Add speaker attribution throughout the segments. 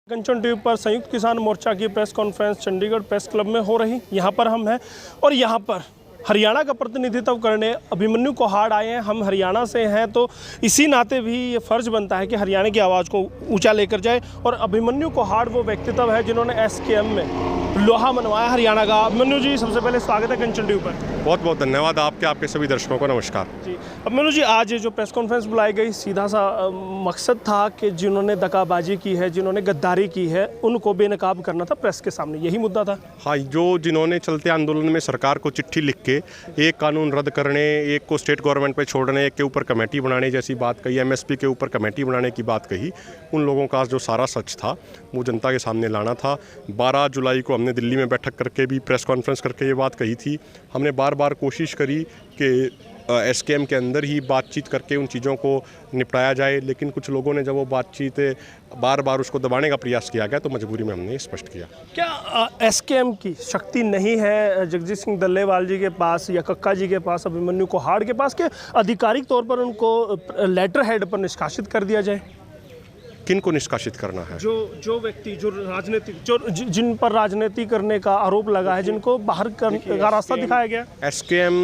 Speaker 1: कंचन TV पर संयुक्त किसान मोर्चा की press conference Chandigarh press club में हो रही। यहाँ पर हम हैं और यहाँ पर हरियाणा का प्रतिनिधित्व करने अभिमन्यु कोहाड़ आए हैं। हम हरियाणा से हैं तो इसी नाते भी ये फ़र्ज़ बनता है कि हरियाणा की आवाज़ को ऊंचा लेकर जाए। और अभिमन्यु कोहाड़ वो व्यक्तित्व है जिन्होंने एसकेएम में लोहा मनवाया हरियाणा का। अभिमन्यु जी, सबसे पहले स्वागत है कंचन टीवी पर।
Speaker 2: बहुत बहुत धन्यवाद आपके सभी दर्शकों को नमस्कार
Speaker 1: जी। अभिमन्यु जी, आज ये जो प्रेस कॉन्फ्रेंस बुलाई गई, सीधा सा मकसद था कि जिन्होंने दगाबाजी की है, जिन्होंने गद्दारी की है, उनको बेनकाब करना था प्रेस के सामने, यही मुद्दा था।
Speaker 2: हाँ, जिन्होंने चलते आंदोलन में सरकार को चिट्ठी लिख के एक कानून रद्द करने, एक को स्टेट गवर्नमेंट पे छोड़ने, एक के ऊपर कमेटी बनाने जैसी बात कही, एमएसपी के ऊपर कमेटी बनाने की बात कही, उन लोगों का जो सारा सच था वो जनता के सामने लाना था। 12 जुलाई को हमने दिल्ली में बैठक करके भी प्रेस कॉन्फ्रेंस करके ये बात कही थी। हमने बार बार कोशिश करी कि एसकेएम के अंदर ही बातचीत करके उन चीज़ों को निपटाया जाए, लेकिन कुछ लोगों ने जब वो बातचीत बार बार उसको दबाने का प्रयास किया गया तो मजबूरी में हमने स्पष्ट किया।
Speaker 1: क्या एसकेएम की शक्ति नहीं है जगजीत सिंह डल्लेवाल जी के पास या कक्का जी के पास, अभिमन्यु कोहाड़ के पास, कि आधिकारिक तौर पर उनको लेटर हेड पर निष्कासित कर दिया जाए?
Speaker 2: किन को निष्कासित करना है?
Speaker 1: जो व्यक्ति जो राजनीतिक जिन पर राजनीति करने का आरोप लगा है, जिनको बाहर करने का रास्ता दिखाया गया।
Speaker 2: एसकेएम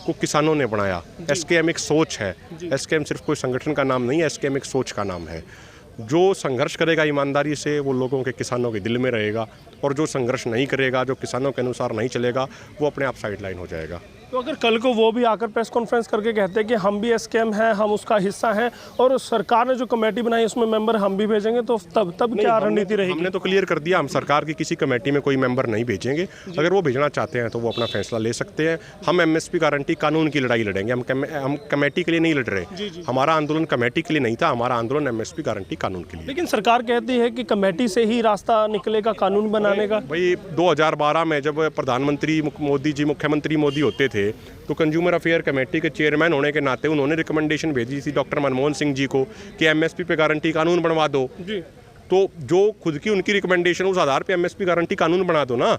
Speaker 2: को किसानों ने बनाया। एसकेएम एक सोच है। एसकेएम सिर्फ कोई संगठन का नाम नहीं है, एसकेएम एक सोच का नाम है। जो संघर्ष करेगा ईमानदारी से वो लोगों के, किसानों के दिल में रहेगा, और जो संघर्ष नहीं करेगा, जो किसानों के अनुसार नहीं चलेगा, वो अपने आप साइडलाइन हो जाएगा।
Speaker 1: तो अगर कल को वो भी आकर प्रेस कॉन्फ्रेंस करके कहते हैं कि हम भी एसकेएम हैं, हम उसका हिस्सा हैं, और सरकार ने जो कमेटी बनाई उसमें मेंबर हम भी भेजेंगे, तो तब क्या रणनीति रहेगी?
Speaker 2: हमने तो क्लियर कर दिया, हम सरकार की किसी कमेटी में कोई मेंबर नहीं भेजेंगे। अगर वो भेजना चाहते हैं तो वो अपना फैसला ले सकते हैं। हम एमएसपी गारंटी कानून की लड़ाई लड़ेंगे, हम कमेटी के लिए नहीं लड़ रहे। हमारा आंदोलन कमेटी के लिए नहीं था, हमारा आंदोलन एमएसपी गारंटी कानून के लिए।
Speaker 1: लेकिन सरकार कहती है कि कमेटी से ही रास्ता निकलेगा कानून बनाने का।
Speaker 2: भाई 2012 में जब प्रधानमंत्री मोदी जी, मुख्यमंत्री मोदी होते थे, तो कंज्यूमर अफेयर कमेटी के चेयरमैन होने के नाते उन्होंने रिकमेंडेशन भेजी थी डॉक्टर मनमोहन सिंह जी को कि एमएसपी पे गारंटी कानून बनवा दो। तो जो खुद की उनकी रिकमेंडेशन, उस आधार पे एमएसपी गारंटी कानून बना दो ना।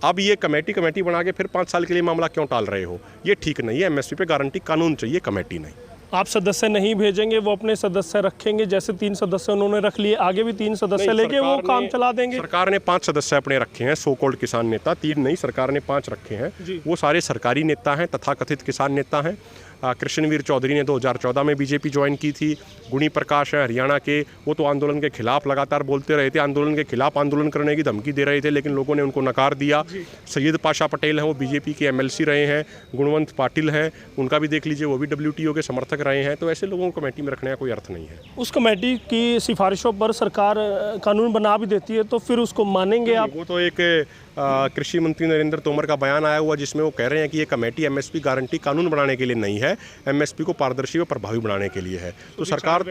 Speaker 2: अब ये कमेटी बना के फिर 5 साल के लिए मामला क्यों टाल रहे हो? ये ठीक नहीं है। एमएसपी पे गारंटी कानून चाहिए, कमेटी नहीं।
Speaker 1: आप सदस्य नहीं भेजेंगे, वो अपने सदस्य रखेंगे, जैसे 3 सदस्य उन्होंने रख लिए, आगे भी 3 सदस्य लेके वो काम चला देंगे।
Speaker 2: सरकार ने 5 सदस्य अपने रखे हैं, सो कॉल्ड किसान नेता। 3 नहीं, सरकार ने 5 रखे हैं। वो सारे सरकारी नेता हैं, तथाकथित किसान नेता हैं। कृष्णवीर चौधरी ने 2014 में बीजेपी ज्वाइन की थी। गुणी प्रकाश है हरियाणा के, वो तो आंदोलन के खिलाफ लगातार बोलते रहे थे, आंदोलन के खिलाफ आंदोलन करने की धमकी दे रहे थे, लेकिन लोगों ने उनको नकार दिया। सैयद पाशा पटेल हैं, वो बीजेपी के एमएलसी रहे हैं। गुणवंत पाटिल हैं, उनका भी देख लीजिए, वो भी डब्ल्यूटीओ के समर्थक रहे हैं। तो ऐसे लोगों को कमेटी में रखने का कोई अर्थ नहीं है।
Speaker 1: उस कमेटी की सिफारिशों पर सरकार कानून बना भी देती है, तो फिर उसको मानेंगे आप?
Speaker 2: वो तो एक कृषि मंत्री नरेंद्र तोमर का बयान आया हुआ जिसमें वो कह रहे हैं कि ये कमेटी एमएसपी गारंटी कानून बनाने के लिए नहीं है, एमएसपी को पारदर्शी व प्रभावी बनाने के लिए है। तो सरकार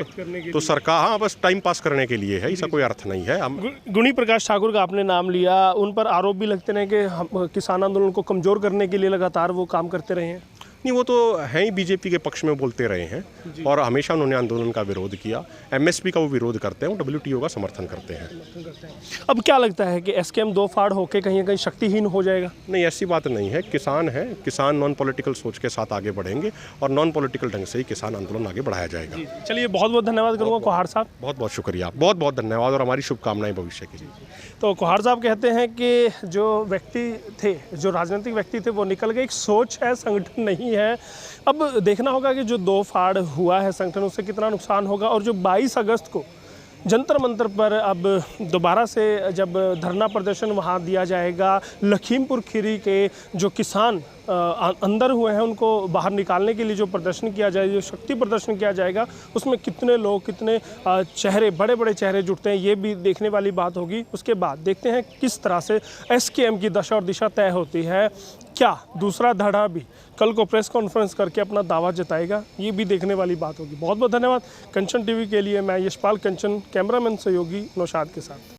Speaker 2: हाँ, बस टाइम पास करने के लिए है, इसका कोई अर्थ नहीं है।
Speaker 1: गुणी प्रकाश ठाकुर का आपने नाम लिया, उन पर आरोप भी लगते हैं कि किसान आंदोलन को कमजोर करने के लिए लगातार वो काम करते रहे हैं।
Speaker 2: नहीं, वो तो हैं ही बीजेपी के पक्ष में बोलते रहे हैं और हमेशा उन्होंने आंदोलन का विरोध किया। एमएसपी का वो विरोध करते हैं, वो डब्ल्यूटीओ का समर्थन करते हैं।
Speaker 1: अब क्या लगता है कि एसकेएम 2 फाड़ होकर कहीं ना कहीं शक्तिहीन हो जाएगा?
Speaker 2: नहीं, ऐसी बात नहीं है। किसान है, किसान नॉन पॉलिटिकल सोच के साथ आगे बढ़ेंगे और नॉन पॉलिटिकल ढंग से ही किसान आंदोलन आगे बढ़ाया जाएगा।
Speaker 1: चलिए, बहुत बहुत धन्यवाद करूँगा कोहाड़ साहब।
Speaker 2: बहुत बहुत शुक्रिया, बहुत बहुत धन्यवाद, और हमारी शुभकामनाएं भविष्य के लिए।
Speaker 1: तो कोहाड़ साहब कहते हैं कि जो व्यक्ति थे, जो राजनीतिक व्यक्ति थे, वो निकल गए। एक सोच है, संगठन नहीं है। अब देखना होगा कि जो 2 फाड़ हुआ है संगठन, उससे कितना नुकसान होगा। और जो 22 अगस्त को जंतर मंतर पर अब दोबारा से जब धरना प्रदर्शन वहाँ दिया जाएगा, लखीमपुर खीरी के जो किसान अंदर हुए हैं उनको बाहर निकालने के लिए जो प्रदर्शन किया जाएगा, जो शक्ति प्रदर्शन किया जाएगा, उसमें कितने लोग, कितने चेहरे, बड़े बड़े चेहरे जुटते हैं, ये भी देखने वाली बात होगी। उसके बाद देखते हैं किस तरह से एसकेएम की दशा और दिशा तय होती है। क्या दूसरा धड़ा भी कल को प्रेस कॉन्फ्रेंस करके अपना दावा जताएगा, ये भी देखने वाली बात होगी। बहुत बहुत धन्यवाद। कंचन टीवी के लिए मैं यशपाल कंचन, कैमरामैन सहयोगी नौशाद के साथ।